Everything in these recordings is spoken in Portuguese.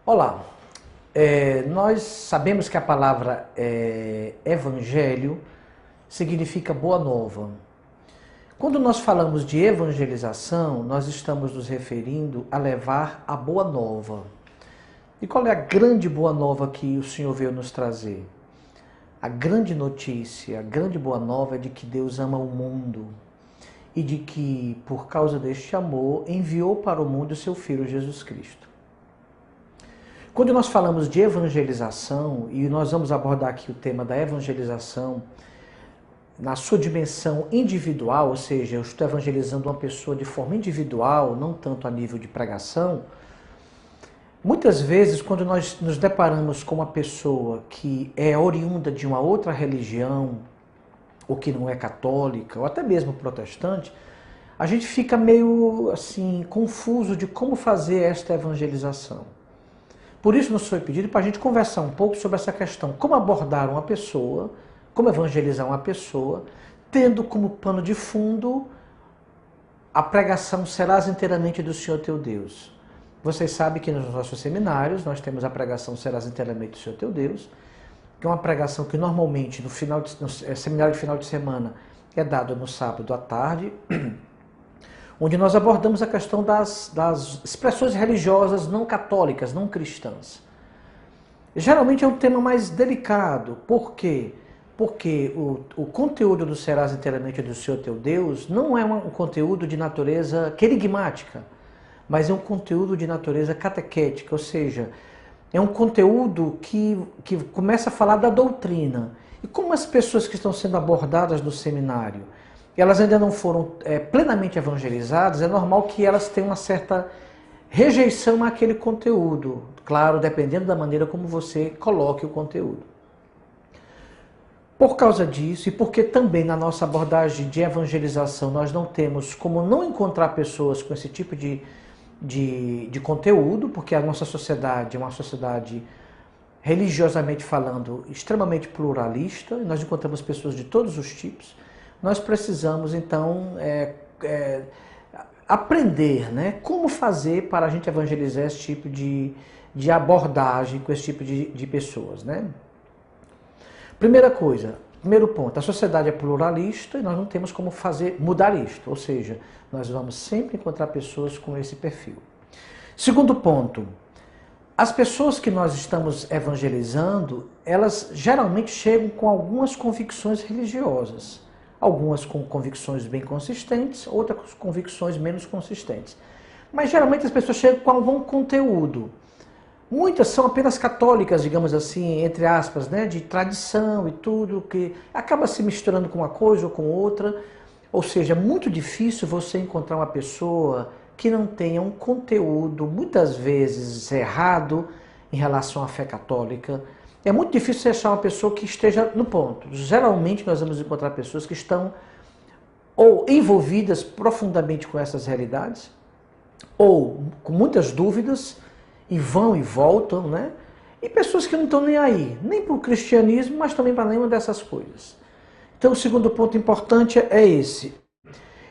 Olá, nós sabemos que a palavra evangelho significa boa nova. Quando nós falamos de evangelização, nós estamos nos referindo a levar a boa nova. E qual é a grande boa nova que o Senhor veio nos trazer? A grande notícia, a grande boa nova é de que Deus ama o mundo e de que, por causa deste amor, enviou para o mundo o seu Filho Jesus Cristo. Quando nós falamos de evangelização, e nós vamos abordar aqui o tema da evangelização na sua dimensão individual, ou seja, eu estou evangelizando uma pessoa de forma individual, não tanto a nível de pregação. Muitas vezes, quando nós nos deparamos com uma pessoa que é oriunda de uma outra religião, ou que não é católica, ou até mesmo protestante, a gente fica meio assim confuso de como fazer esta evangelização. Por isso nos foi pedido para a gente conversar um pouco sobre essa questão, como abordar uma pessoa, como evangelizar uma pessoa, tendo como pano de fundo a pregação serás inteiramente do Senhor teu Deus. Vocês sabem que nos nossos seminários nós temos a pregação serás inteiramente do Senhor teu Deus, que é uma pregação que normalmente no seminário de final de semana é dado no sábado à tarde, onde nós abordamos a questão das expressões religiosas não católicas, não cristãs. Geralmente é um tema mais delicado. Por quê? Porque o conteúdo do serás inteiramente do Senhor teu Deus não é um conteúdo de natureza querigmática, mas é um conteúdo de natureza catequética, ou seja, é um conteúdo que começa a falar da doutrina. E como as pessoas que estão sendo abordadas no seminário, elas ainda não foram plenamente evangelizadas, é normal que elas tenham uma certa rejeição àquele conteúdo. Claro, dependendo da maneira como você coloque o conteúdo. Por causa disso, e porque também na nossa abordagem de evangelização nós não temos como não encontrar pessoas com esse tipo de conteúdo, porque a nossa sociedade é uma sociedade, religiosamente falando, extremamente pluralista, e nós encontramos pessoas de todos os tipos. Nós precisamos, então, aprender, né, como fazer para a gente evangelizar esse tipo de abordagem com esse tipo de pessoas, né? Primeira coisa, primeiro ponto, a sociedade é pluralista e nós não temos como mudar isto, ou seja, nós vamos sempre encontrar pessoas com esse perfil. Segundo ponto, as pessoas que nós estamos evangelizando, elas geralmente chegam com algumas convicções religiosas. Algumas com convicções bem consistentes, outras com convicções menos consistentes. Mas geralmente as pessoas chegam com algum conteúdo. Muitas são apenas católicas, digamos assim, entre aspas, né, de tradição e tudo, que acaba se misturando com uma coisa ou com outra. Ou seja, é muito difícil você encontrar uma pessoa que não tenha um conteúdo, muitas vezes errado, em relação à fé católica. É muito difícil você achar uma pessoa que esteja no ponto. Geralmente nós vamos encontrar pessoas que estão ou envolvidas profundamente com essas realidades, ou com muitas dúvidas, e vão e voltam, né? E pessoas que não estão nem aí, nem para o cristianismo, mas também para nenhuma dessas coisas. Então o segundo ponto importante é esse.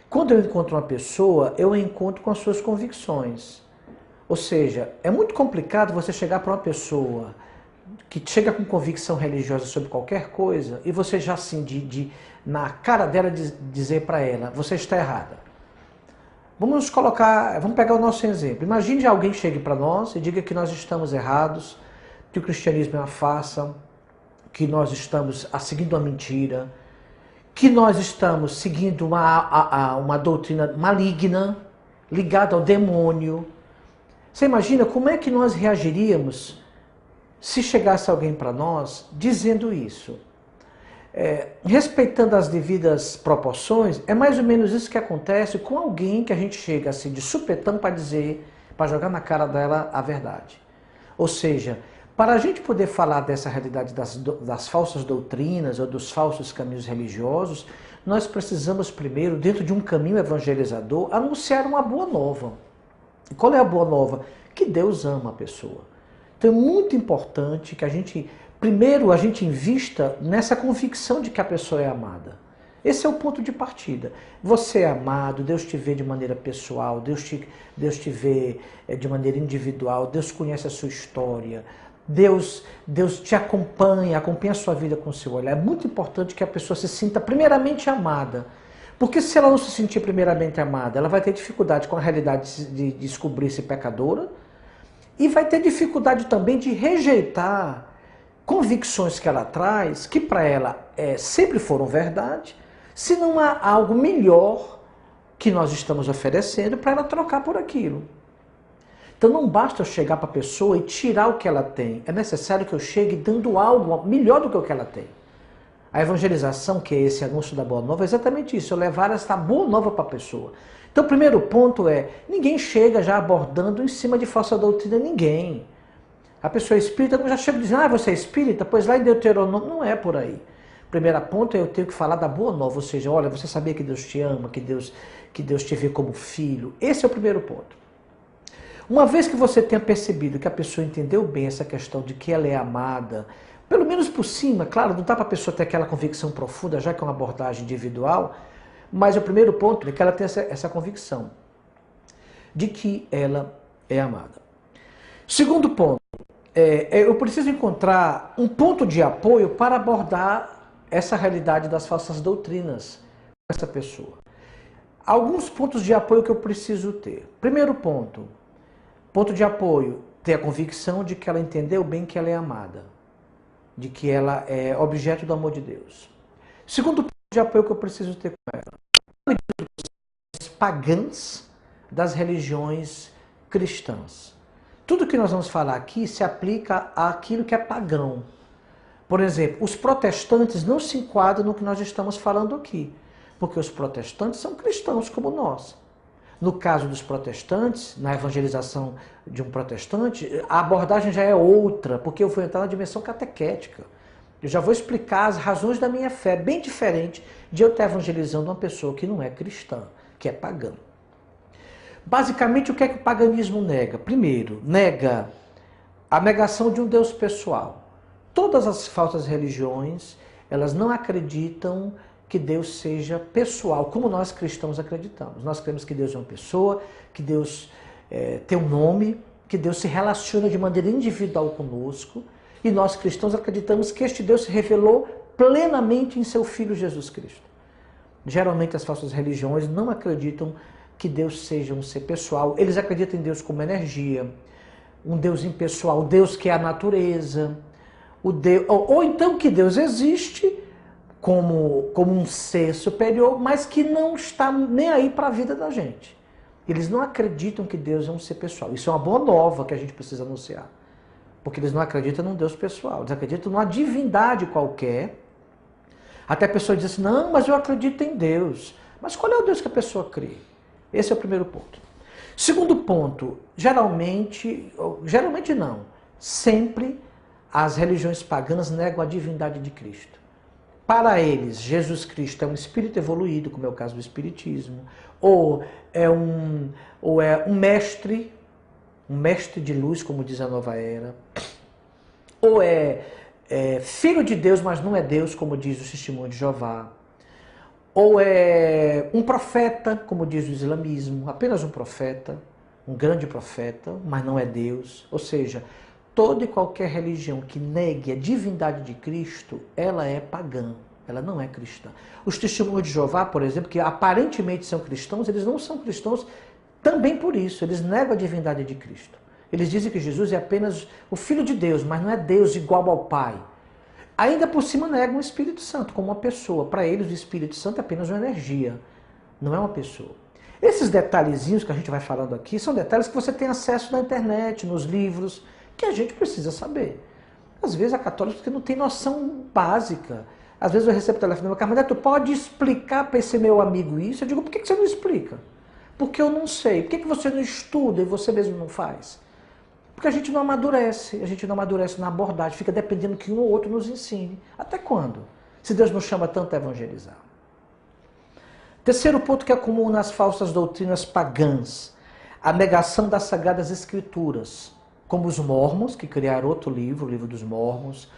Quando eu encontro uma pessoa, eu a encontro com as suas convicções. Ou seja, é muito complicado você chegar para uma pessoa que chega com convicção religiosa sobre qualquer coisa e você já assim, na cara dela dizer para ela, você está errada. Vamos pegar o nosso exemplo. Imagine alguém chegue para nós e diga que nós estamos errados, que o cristianismo é uma farsa, que nós estamos seguindo uma mentira, que nós estamos seguindo uma doutrina maligna, ligada ao demônio. Você imagina como é que nós reagiríamos se chegasse alguém para nós dizendo isso? Respeitando as devidas proporções, é mais ou menos isso que acontece com alguém que a gente chega assim de supetão para jogar na cara dela a verdade. Ou seja, para a gente poder falar dessa realidade das falsas doutrinas ou dos falsos caminhos religiosos, nós precisamos primeiro, dentro de um caminho evangelizador, anunciar uma boa nova. E qual é a boa nova? Que Deus ama a pessoa. Então é muito importante que primeiro a gente invista nessa convicção de que a pessoa é amada. Esse é o ponto de partida. Você é amado, Deus te vê de maneira pessoal, Deus te vê de maneira individual, Deus conhece a sua história, Deus te acompanha a sua vida com o seu olhar. É muito importante que a pessoa se sinta primeiramente amada. Porque se ela não se sentir primeiramente amada, ela vai ter dificuldade com a realidade de descobrir-se pecadora e vai ter dificuldade também de rejeitar convicções que ela traz, que para ela sempre foram verdade, se não há algo melhor que nós estamos oferecendo para ela trocar por aquilo. Então não basta eu chegar para a pessoa e tirar o que ela tem, é necessário que eu chegue dando algo melhor do que o que ela tem. A evangelização, que é esse anúncio da Boa Nova, é exatamente isso, eu levar esta Boa Nova para a pessoa. Então o primeiro ponto é, ninguém chega já abordando em cima de falsa doutrina ninguém. A pessoa espírita já chega dizendo, você é espírita? Pois lá em Deuteronômio não é por aí. O primeiro ponto é eu tenho que falar da Boa Nova, ou seja, olha, você sabia que Deus te ama, que Deus te vê como filho. Esse é o primeiro ponto. Uma vez que você tenha percebido que a pessoa entendeu bem essa questão de que ela é amada, pelo menos por cima, claro, não dá para a pessoa ter aquela convicção profunda, já que é uma abordagem individual, mas o primeiro ponto é que ela tenha essa convicção de que ela é amada. Segundo ponto, eu preciso encontrar um ponto de apoio para abordar essa realidade das falsas doutrinas com essa pessoa. Alguns pontos de apoio que eu preciso ter. Primeiro ponto de apoio, ter a convicção de que ela entendeu bem que ela é amada, de que ela é objeto do amor de Deus. Segundo ponto de apoio que eu preciso ter com ela, pagãs das religiões cristãs. Tudo que nós vamos falar aqui se aplica àquilo que é pagão. Por exemplo, os protestantes não se enquadram no que nós estamos falando aqui, porque os protestantes são cristãos como nós. No caso dos protestantes, na evangelização de um protestante, a abordagem já é outra, porque eu vou entrar na dimensão catequética. Eu já vou explicar as razões da minha fé, bem diferente de eu estar evangelizando uma pessoa que não é cristã, que é pagã. Basicamente, o que é que o paganismo nega? Primeiro, nega a negação de um Deus pessoal. Todas as falsas religiões, elas não acreditam que Deus seja pessoal, como nós cristãos acreditamos. Nós cremos que Deus é uma pessoa, que Deus tem um nome, que Deus se relaciona de maneira individual conosco, e nós cristãos acreditamos que este Deus se revelou plenamente em seu Filho Jesus Cristo. Geralmente as falsas religiões não acreditam que Deus seja um ser pessoal, eles acreditam em Deus como energia, um Deus impessoal, o Deus que é a natureza, ou então que Deus existe como um ser superior, mas que não está nem aí para a vida da gente. Eles não acreditam que Deus é um ser pessoal. Isso é uma boa nova que a gente precisa anunciar. Porque eles não acreditam num Deus pessoal, eles acreditam numa divindade qualquer. Até a pessoa diz assim, não, mas eu acredito em Deus. Mas qual é o Deus que a pessoa crê? Esse é o primeiro ponto. Segundo ponto, geralmente não, sempre as religiões pagãs negam a divindade de Cristo. Para eles, Jesus Cristo é um espírito evoluído, como é o caso do espiritismo, ou é um mestre de luz, como diz a Nova Era, ou é filho de Deus, mas não é Deus, como diz o Testemunho de Jeová, ou é um profeta, como diz o islamismo, apenas um profeta, um grande profeta, mas não é Deus. Ou seja, toda e qualquer religião que negue a divindade de Cristo, ela é pagã, ela não é cristã. Os Testemunhos de Jeová, por exemplo, que aparentemente são cristãos, eles não são cristãos também por isso, eles negam a divindade de Cristo. Eles dizem que Jesus é apenas o Filho de Deus, mas não é Deus igual ao Pai. Ainda por cima negam o Espírito Santo como uma pessoa. Para eles o Espírito Santo é apenas uma energia, não é uma pessoa. Esses detalhezinhos que a gente vai falando aqui são detalhes que você tem acesso na internet, nos livros, que a gente precisa saber. Às vezes a católica não tem noção básica. Às vezes eu recebo telefone, Carmelita, tu pode explicar para esse meu amigo isso? Eu digo, por que você não explica? Porque eu não sei. Por que você não estuda e você mesmo não faz? Porque a gente não amadurece na abordagem, fica dependendo que um ou outro nos ensine. Até quando? Se Deus nos chama tanto a evangelizar. Terceiro ponto que é comum nas falsas doutrinas pagãs, a negação das Sagradas Escrituras, como os Mormons, que criaram outro livro, o livro dos Mormons,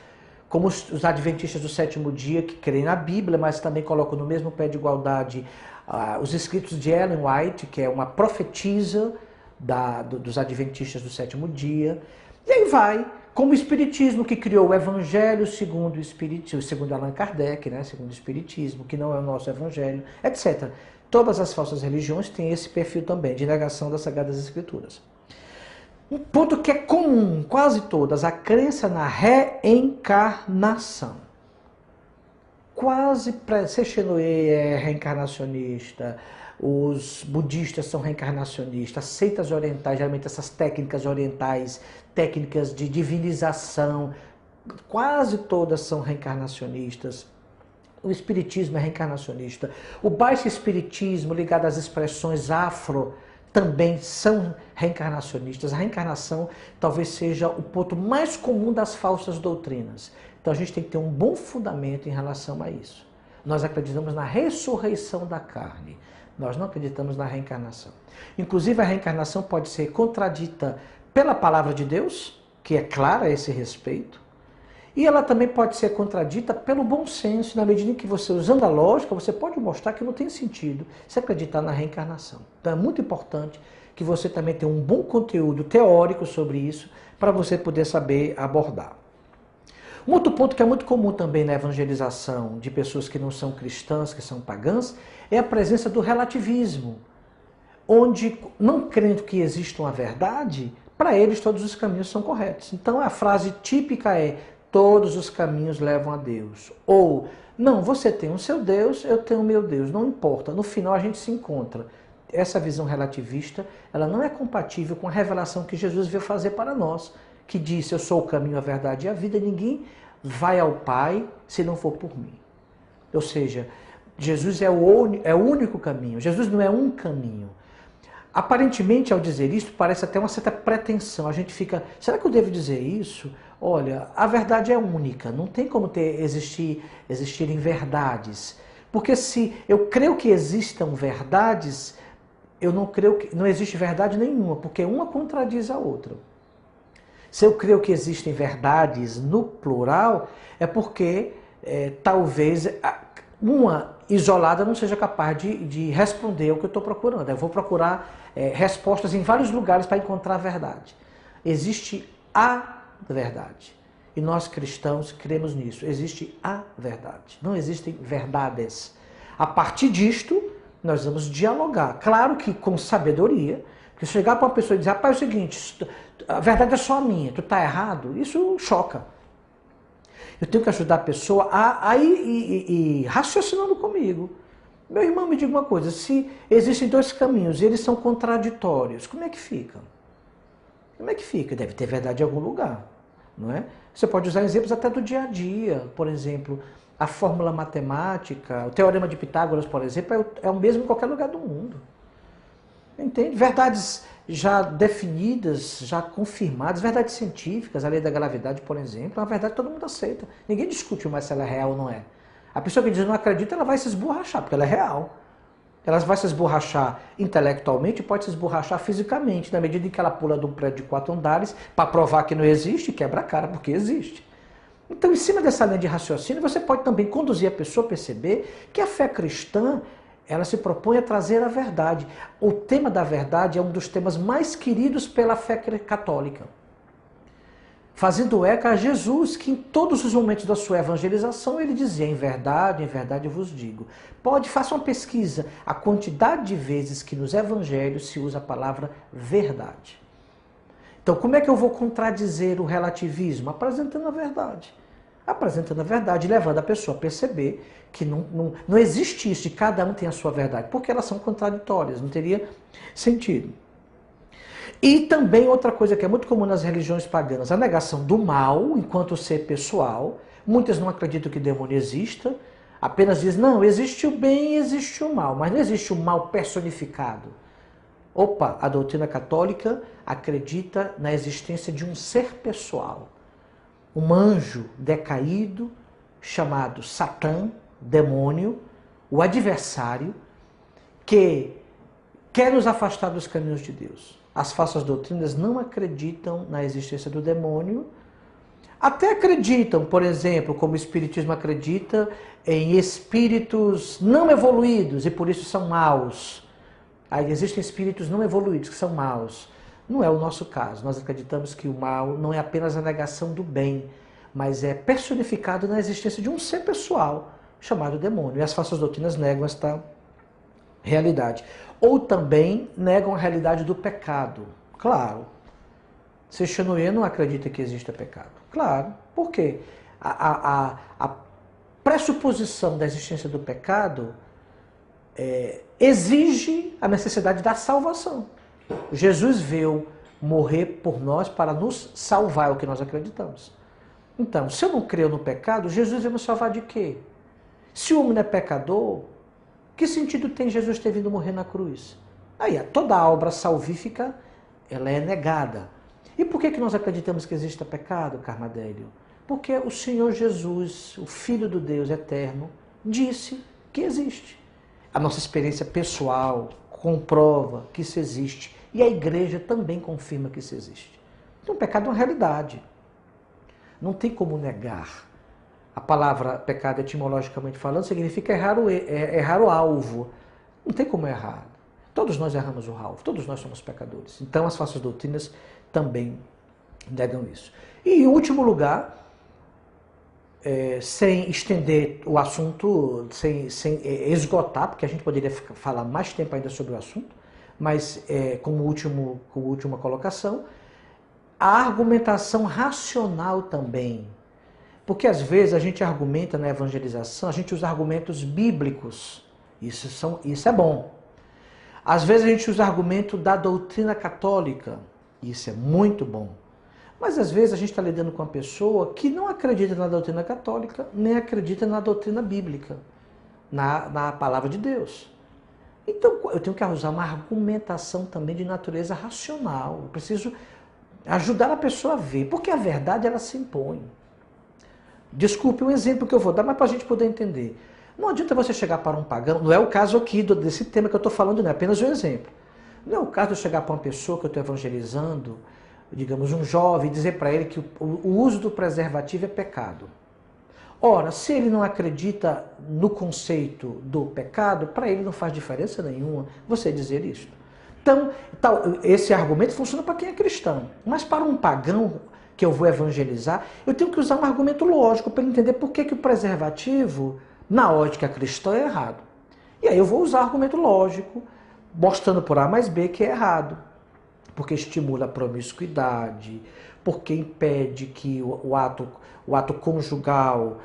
como os adventistas do sétimo dia, que creem na Bíblia, mas também colocam no mesmo pé de igualdade os escritos de Ellen White, que é uma profetisa dos adventistas do sétimo dia. E aí vai, como o Espiritismo, que criou o Evangelho segundo o Espiritismo, segundo Allan Kardec, né, segundo o Espiritismo, que não é o nosso Evangelho, etc. Todas as falsas religiões têm esse perfil também, de negação das Sagradas Escrituras. Um ponto que é comum, quase todas, a crença na reencarnação. Quase, Sechenoe é reencarnacionista, os budistas são reencarnacionistas, as seitas orientais, geralmente essas técnicas orientais, técnicas de divinização, quase todas são reencarnacionistas. O espiritismo é reencarnacionista. O baixo espiritismo, ligado às expressões afro, também são reencarnacionistas. A reencarnação talvez seja o ponto mais comum das falsas doutrinas. Então a gente tem que ter um bom fundamento em relação a isso. Nós acreditamos na ressurreição da carne. Nós não acreditamos na reencarnação. Inclusive a reencarnação pode ser contradita pela palavra de Deus, que é clara a esse respeito, e ela também pode ser contradita pelo bom senso, na medida em que você, usando a lógica, você pode mostrar que não tem sentido se acreditar na reencarnação. Então é muito importante que você também tenha um bom conteúdo teórico sobre isso, para você poder saber abordar. Um outro ponto que é muito comum também na evangelização de pessoas que não são cristãs, que são pagãs, é a presença do relativismo, onde, não crendo que exista uma verdade, para eles todos os caminhos são corretos. Então a frase típica é: todos os caminhos levam a Deus. Ou, não, você tem o seu Deus, eu tenho o meu Deus, não importa, no final a gente se encontra. Essa visão relativista, ela não é compatível com a revelação que Jesus veio fazer para nós, que disse: eu sou o caminho, a verdade e a vida, ninguém vai ao Pai se não for por mim. Ou seja, Jesus é o único caminho, Jesus não é um caminho. Aparentemente, ao dizer isso, parece até uma certa pretensão. A gente fica, será que eu devo dizer isso? Olha, a verdade é única, não tem como existirem verdades. Porque se eu creio que existam verdades, eu não creio que não existe verdade nenhuma, porque uma contradiz a outra. Se eu creio que existem verdades no plural, é porque talvez uma isolada não seja capaz de responder o que eu estou procurando. Eu vou procurar respostas em vários lugares para encontrar a verdade. Existe a verdade. E nós cristãos cremos nisso. Existe a verdade. Não existem verdades. A partir disto, nós vamos dialogar. Claro que com sabedoria. Porque se chegar para uma pessoa e dizer: rapaz, é o seguinte, a verdade é só a minha, tu está errado, isso choca. Eu tenho que ajudar a pessoa a ir raciocinando comigo. Meu irmão, me diga uma coisa: se existem dois caminhos e eles são contraditórios, como é que fica? Como é que fica? Deve ter verdade em algum lugar, não é? Você pode usar exemplos até do dia a dia. Por exemplo, a fórmula matemática, o teorema de Pitágoras, por exemplo, é o mesmo em qualquer lugar do mundo. Entende? Verdades já definidas, já confirmadas, verdades científicas, a lei da gravidade, por exemplo, é uma verdade que todo mundo aceita. Ninguém discute mais se ela é real ou não é. A pessoa que diz não acredita, ela vai se esborrachar, porque ela é real. Ela vai se esborrachar intelectualmente e pode se esborrachar fisicamente, na medida em que ela pula de um prédio de 4 andares para provar que não existe, quebra a cara, porque existe. Então, em cima dessa linha de raciocínio, você pode também conduzir a pessoa a perceber que a fé cristã, ela se propõe a trazer a verdade. O tema da verdade é um dos temas mais queridos pela fé católica. Fazendo eco a Jesus, que em todos os momentos da sua evangelização, ele dizia: em verdade eu vos digo. Faça uma pesquisa, a quantidade de vezes que nos evangelhos se usa a palavra verdade. Então, como é que eu vou contradizer o relativismo? Apresentando a verdade. Apresentando a verdade, levando a pessoa a perceber que não existe isso, de cada um tem a sua verdade, porque elas são contraditórias, não teria sentido. E também outra coisa que é muito comum nas religiões pagãs, a negação do mal enquanto ser pessoal. Muitas não acreditam que demônio exista, apenas dizem: não, existe o bem e existe o mal, mas não existe o mal personificado. Opa, a doutrina católica acredita na existência de um ser pessoal. Um anjo decaído, chamado Satã, demônio, o adversário, que quer nos afastar dos caminhos de Deus. As falsas doutrinas não acreditam na existência do demônio, Até acreditam, por exemplo, como o Espiritismo acredita em espíritos não evoluídos e por isso são maus. Aí existem espíritos não evoluídos que são maus. Não é o nosso caso. Nós acreditamos que o mal não é apenas a negação do bem, mas é personificado na existência de um ser pessoal chamado demônio. E as falsas doutrinas negam esta realidade. Ou também negam a realidade do pecado. Claro. Seixonoye não acredita que exista pecado. Claro. Por quê? A pressuposição da existência do pecado exige a necessidade da salvação. Jesus veio morrer por nós para nos salvar, é o que nós acreditamos. Então, se eu não creio no pecado, Jesus veio me salvar de quê? Se o homem não é pecador, que sentido tem Jesus ter vindo morrer na cruz? Aí, toda a obra salvífica, ela é negada. E por que nós acreditamos que exista pecado, Carmadélio? Porque o Senhor Jesus, o Filho do Deus eterno, disse que existe. A nossa experiência pessoal comprova que isso existe. E a igreja também confirma que isso existe. Então o pecado é uma realidade. Não tem como negar. A palavra pecado, etimologicamente falando, significa errar o alvo. Não tem como errar. Todos nós erramos o alvo, todos nós somos pecadores. Então as falsas doutrinas também negam isso. E em último lugar, sem estender o assunto, sem esgotar, porque a gente poderia falar mais tempo ainda sobre o assunto, mas como última colocação, a argumentação racional também. Porque às vezes a gente argumenta na evangelização, a gente usa argumentos bíblicos. Isso é bom. Às vezes a gente usa argumento da doutrina católica. Isso é muito bom. Mas às vezes a gente está lidando com uma pessoa que não acredita na doutrina católica, nem acredita na doutrina bíblica, na palavra de Deus. Então eu tenho que usar uma argumentação também de natureza racional. Eu preciso ajudar a pessoa a ver, porque a verdade ela se impõe. Desculpe um exemplo que eu vou dar, mas para a gente poder entender. Não adianta você chegar para um pagão, não é o caso aqui desse tema que eu estou falando, não é apenas um exemplo. Não é o caso de eu chegar para uma pessoa que eu estou evangelizando, digamos um jovem, e dizer para ele que o uso do preservativo é pecado. Ora, se ele não acredita no conceito do pecado, para ele não faz diferença nenhuma você dizer isso. Então, esse argumento funciona para quem é cristão, mas para um pagão que eu vou evangelizar, eu tenho que usar um argumento lógico para ele entender por que o preservativo, na ótica cristã, é errado. E aí eu vou usar argumento lógico, mostrando por A mais B que é errado. Porque estimula a promiscuidade, porque impede que o ato conjugal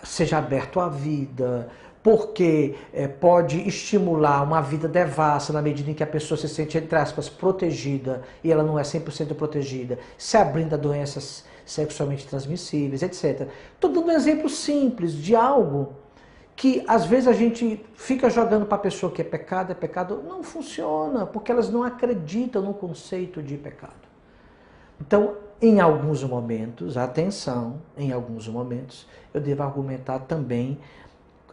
seja aberto à vida, porque pode estimular uma vida devassa na medida em que a pessoa se sente, entre aspas, protegida e ela não é 100% protegida, se abrindo a doenças sexualmente transmissíveis, etc. Estou dando um exemplo simples de algo que às vezes a gente fica jogando para a pessoa que é pecado, não funciona, porque elas não acreditam no conceito de pecado. Então, em alguns momentos, atenção, em alguns momentos, eu devo argumentar também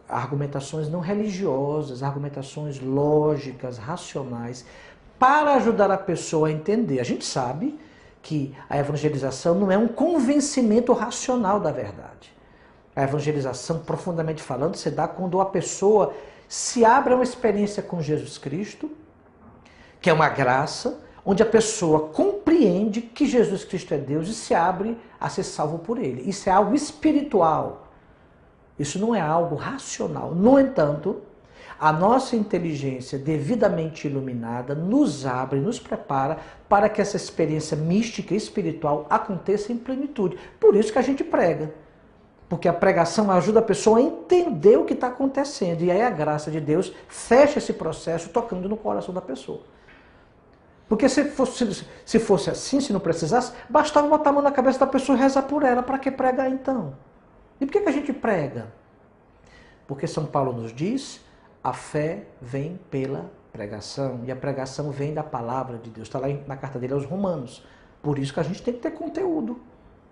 argumentações não religiosas, argumentações lógicas, racionais, para ajudar a pessoa a entender. A gente sabe que a evangelização não é um convencimento racional da verdade. A evangelização, profundamente falando, se dá quando a pessoa se abre a uma experiência com Jesus Cristo, que é uma graça, onde a pessoa compreende que Jesus Cristo é Deus e se abre a ser salvo por Ele. Isso é algo espiritual. Isso não é algo racional. No entanto, a nossa inteligência devidamente iluminada nos abre, nos prepara para que essa experiência mística e espiritual aconteça em plenitude. Por isso que a gente prega. Porque a pregação ajuda a pessoa a entender o que está acontecendo. E aí a graça de Deus fecha esse processo tocando no coração da pessoa. Porque se fosse assim, se não precisasse, bastava botar a mão na cabeça da pessoa e rezar por ela. Para que pregar então? E por que a gente prega? Porque São Paulo nos diz, a fé vem pela pregação. E a pregação vem da palavra de Deus. Está lá na carta dele aos Romanos. Por isso que a gente tem que ter conteúdo.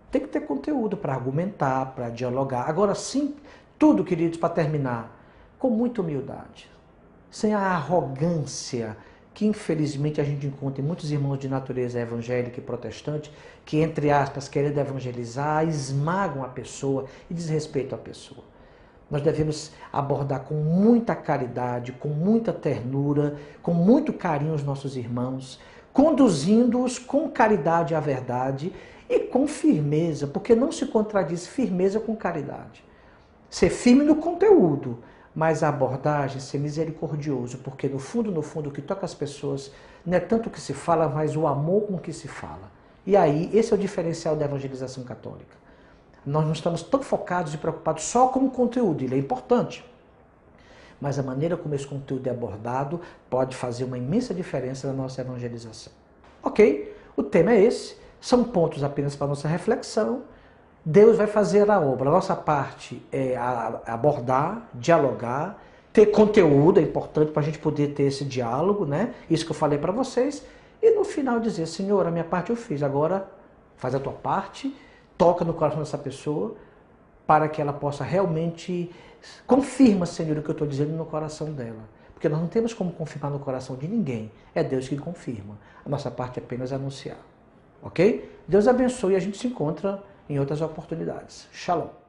Tem que ter conteúdo para argumentar, para dialogar. Agora sim, tudo, queridos, para terminar, com muita humildade. Sem a arrogância que infelizmente a gente encontra em muitos irmãos de natureza evangélica e protestante que, entre aspas, querendo evangelizar, esmagam a pessoa e desrespeitam a pessoa. Nós devemos abordar com muita caridade, com muita ternura, com muito carinho os nossos irmãos, conduzindo-os com caridade à verdade e com firmeza, porque não se contradiz firmeza com caridade. Ser firme no conteúdo, mas a abordagem ser misericordioso, porque no fundo, o que toca as pessoas não é tanto o que se fala, mas o amor com o que se fala. E aí, esse é o diferencial da evangelização católica. Nós não estamos tão focados e preocupados só com o conteúdo, ele é importante. Mas a maneira como esse conteúdo é abordado pode fazer uma imensa diferença na nossa evangelização. Ok, o tema é esse, são pontos apenas para a nossa reflexão. Deus vai fazer a obra. A nossa parte é abordar, dialogar, ter conteúdo, é importante para a gente poder ter esse diálogo, né? Isso que eu falei para vocês. E no final dizer, Senhor, a minha parte eu fiz, agora faz a tua parte, toca no coração dessa pessoa, para que ela possa realmente... Confirma, Senhor, o que eu estou dizendo no coração dela. Porque nós não temos como confirmar no coração de ninguém. É Deus que confirma. A nossa parte é apenas anunciar. Ok? Deus abençoe e a gente se encontra em outras oportunidades. Shalom.